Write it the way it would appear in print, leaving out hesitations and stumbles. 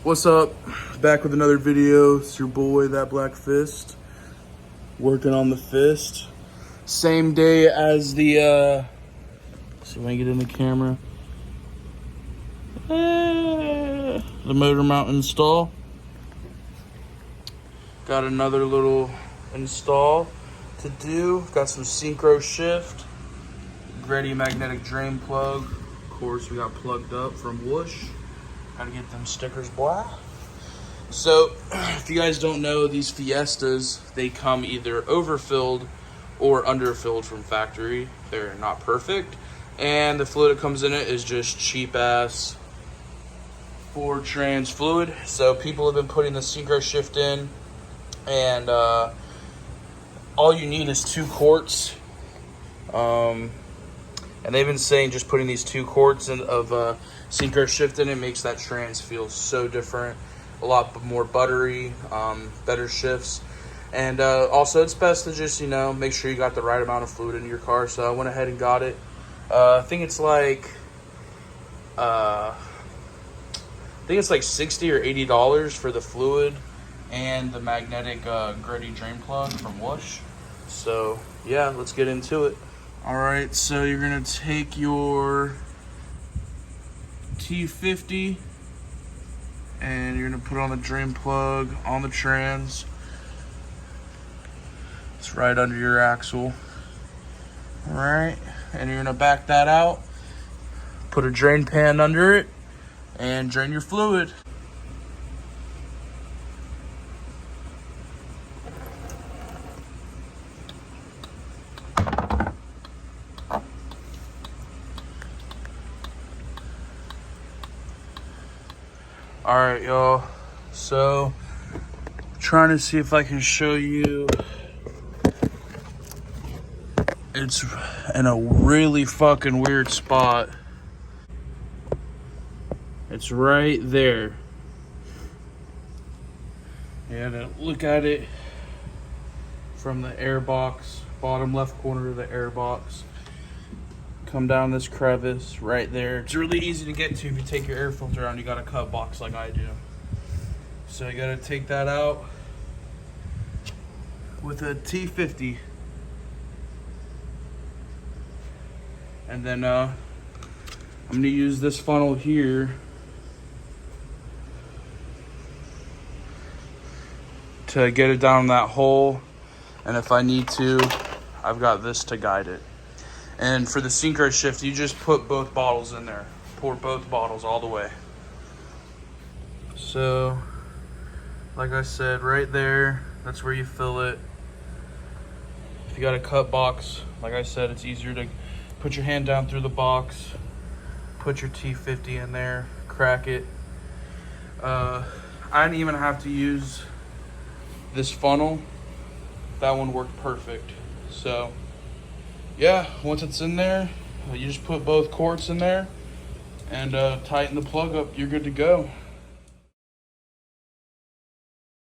What's up? Back with another video. It's your boy, That Black Fist, working on the fist. Same day as the, see if I can get in the camera. The motor mount install. Got another little install to do. Got some Syncro Shift, ready magnetic drain plug. Of course, we got plugged up from Whoosh. Gotta get them stickers, boy. So, if you guys don't know, these Fiestas, they come either overfilled or underfilled from factory. They're not perfect. And the fluid that comes in it is just cheap ass Ford trans fluid. So people have been putting the Syncro Shift in, and all you need is 2 quarts. And they've been saying just putting these 2 quarts of Syncro Shift in, it makes that trans feel so different. A lot more buttery, better shifts. And also it's best to just, make sure you got the right amount of fluid in your car. So I went ahead and got it. I think it's like $60 or $80 for the fluid and the magnetic gritty drain plug from Whoosh. So yeah, let's get into it. All right, so you're gonna take your T50 and you're gonna put on the drain plug on the trans. It's right under your axle. All right, and you're gonna back that out, put a drain pan under it, and drain your fluid. All right, y'all. So, trying to see if I can show you. It's in a really fucking weird spot. It's right there. You gotta look at it from the air box, bottom left corner of the air box. Come down this crevice right there. It's really easy to get to if you take your air filter out and you got a cut box like I do. So you gotta take that out with a T50. And then I'm gonna use this funnel here to get it down that hole. And if I need to, I've got this to guide it. And for the Syncro Shift, you just put both bottles in there. Pour both bottles all the way. So, like I said, right there, that's where you fill it. If you got a cut box, like I said, it's easier to put your hand down through the box, put your T50 in there, crack it. I didn't even have to use this funnel. That one worked perfect. So, yeah, once it's in there, you just put both quarts in there and tighten the plug up. You're good to go.